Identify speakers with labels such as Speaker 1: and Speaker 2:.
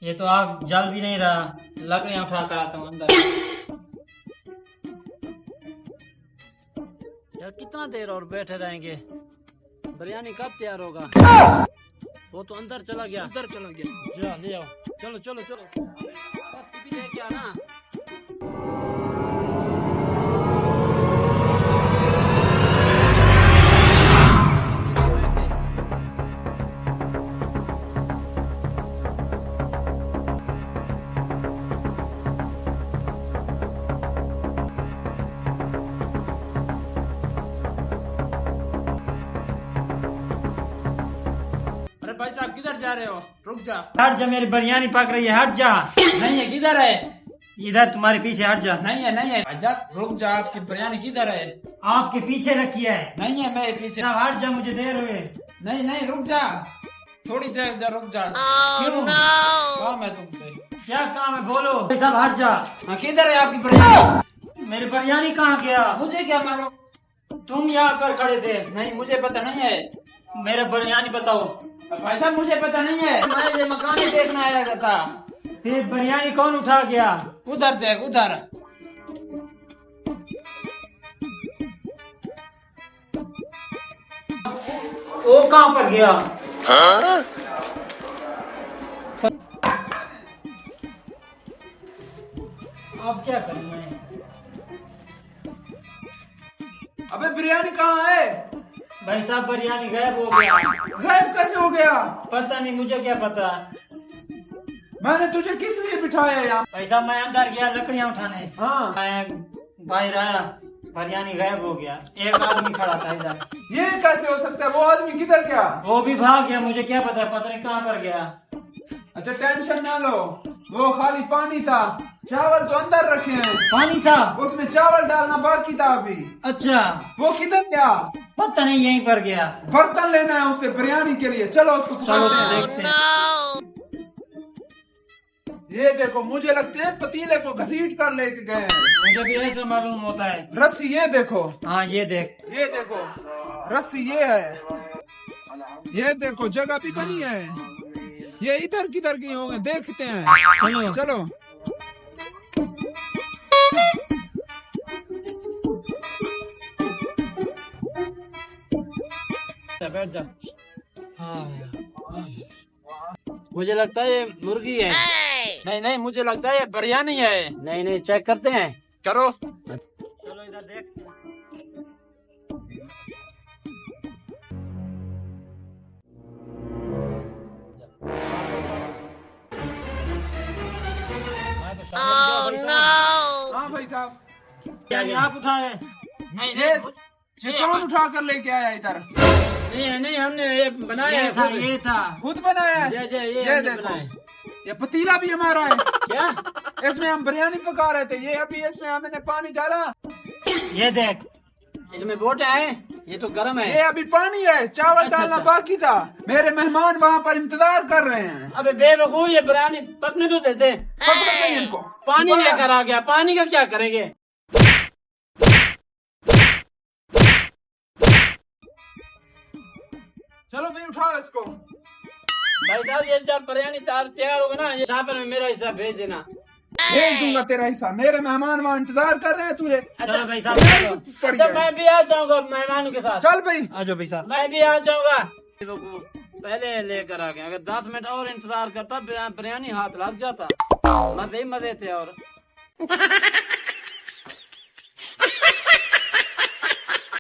Speaker 1: ये तो आग जल भी नहीं रहा, लकड़ियां उठा कर आता हूँ अंदर।
Speaker 2: यार कितना देर और बैठे रहेंगे, बिरयानी कब तैयार होगा? वो तो अंदर चला गया। जा ले आओ, चलो चलो चलो, बस भी लेके आना।
Speaker 3: भाई साहब किधर जा रहे हो? रुक जा।
Speaker 1: हट जा, मेरी बिरयानी पक रही है, हट जा।
Speaker 3: नहीं है, किधर है?
Speaker 1: इधर तुम्हारे पीछे, हट जा।
Speaker 3: नहीं है नहीं है भाईजान, रुक जा। आपकी बिरयानी किधर है?
Speaker 1: आपके पीछे रखी है।
Speaker 3: नहीं है, मेरे पीछे।
Speaker 1: हट जा, मुझे देर हुई।
Speaker 3: नहीं नहीं, रुक जा, थोड़ी देर जा, रुक जा।
Speaker 1: क्यों?
Speaker 3: काम है तुमसे।
Speaker 1: क्या काम है, बोलो। भाई साहब हट जा।
Speaker 3: हाँ, किधर है आपकी बिरयानी?
Speaker 1: मेरी बिरयानी कहाँ गया?
Speaker 3: मुझे क्या मालूम,
Speaker 1: तुम यहाँ पर खड़े थे।
Speaker 3: नहीं मुझे पता नहीं है।
Speaker 1: मेरा बिरयानी बताओ।
Speaker 3: भाई साहब मुझे पता नहीं है, मैं ये मकान ही देखना आया था।
Speaker 1: फिर बिरयानी कौन उठा गया?
Speaker 3: उधर देख, उधर।
Speaker 1: वो कहाँ पर गया? अब क्या करूं मैं?
Speaker 3: अबे बिरयानी कहाँ है?
Speaker 1: भाई साहब बिरयानी गायब हो गया।
Speaker 3: गायब कैसे हो गया?
Speaker 1: पता नहीं, मुझे क्या पता।
Speaker 3: मैंने तुझे किस लिए बिठाया यहाँ?
Speaker 1: भाई साहब मैं अंदर गया लकड़ियां उठाने।
Speaker 3: हाँ,
Speaker 1: मैं बाहर आया, बिरयानी गायब हो गया। एक आदमी खड़ा था इधर।
Speaker 3: ये कैसे हो सकता है? वो आदमी किधर गया?
Speaker 1: वो भी भाग गया, मुझे क्या पता नहीं कहाँ पर गया।
Speaker 3: अच्छा टेंशन ना लो, वो खाली पानी था, चावल तो अंदर रखे हैं।
Speaker 1: पानी था?
Speaker 3: उसमें चावल डालना बाकी था अभी।
Speaker 1: अच्छा,
Speaker 3: वो किधर गया?
Speaker 1: पता नहीं, यहीं पर गया।
Speaker 3: बर्तन लेना है उसे बिरयानी के लिए, चलो उसको
Speaker 1: चलो
Speaker 3: पकड़ते हैं।
Speaker 1: देखते हैं।
Speaker 3: ये देखो, मुझे लगते हैं पतीले को घसीट कर लेके गए हैं।
Speaker 1: मुझे भी ऐसा मालूम होता है।
Speaker 3: रस्सी ये देखो,
Speaker 1: हाँ ये देख।
Speaker 3: ये देखो, रस्सी ये है। ये देखो जगह भी बनी है। ये इधर किधर गए होंगे, देखते हैं।
Speaker 1: चलो
Speaker 3: चलो
Speaker 2: बैठ जा। मुझे लगता है ये मुर्गी है।
Speaker 3: नहीं नहीं, मुझे लगता है ये बिरयानी है।
Speaker 2: नहीं नहीं, चेक करते हैं।
Speaker 3: करो।
Speaker 1: चलो इधर देखते हैं।
Speaker 3: हाँ भाई साहब,
Speaker 1: बिरयानी आप उठाए?
Speaker 3: नहीं ये कौन उठा कर लेके आया इधर?
Speaker 1: नहीं, हमने ये बनाया
Speaker 3: ये
Speaker 1: था।
Speaker 3: खुद।
Speaker 1: ये था।
Speaker 3: खुद बनाया है?
Speaker 2: ये
Speaker 3: ये
Speaker 2: हमने
Speaker 3: देखो,
Speaker 2: बनाया।
Speaker 3: ये पतीला भी हमारा है।
Speaker 1: क्या?
Speaker 3: इसमें हम बिरयानी पका रहे थे, ये अभी इसमें हमने पानी डाला।
Speaker 1: ये देख।
Speaker 2: इसमें बोटे हैं, ये तो गर्म
Speaker 3: ये
Speaker 2: है।
Speaker 3: अभी पानी है, चावल डालना बाकी था। मेरे मेहमान वहाँ पर इंतजार कर रहे हैं।
Speaker 2: अबे बेवकूफ, ये बिरयानी पकने तो देते।
Speaker 3: पकड़ो नहीं इनको।
Speaker 2: पानी लेकर आ गया, पानी का क्या करेंगे?
Speaker 3: चलो भाई उठाओ इसको।
Speaker 2: भाई साहब ये जब बिरयानी तैयार होगा ना, ये चापर में मेरा हिस्सा भेज देना।
Speaker 3: भेज दूंगा तेरा हिस्सा, मेरे मेहमान वहाँ इंतजार कर रहे हैं तुझे।
Speaker 1: चलो भाई साहब, चलो।
Speaker 3: पड़
Speaker 2: अच्छा
Speaker 3: गया।
Speaker 2: मैं भी आ जाऊंगा मेहमानों के साथ।
Speaker 3: चल भाई।
Speaker 1: आ जाओ भाई साहब।
Speaker 2: मैं भी आ जाऊंगा। पहले लेकर आ गया, अगर 10 मिनट और इंतजार करता बिरयानी हाथ लग जाता। मजे ही मजे थे और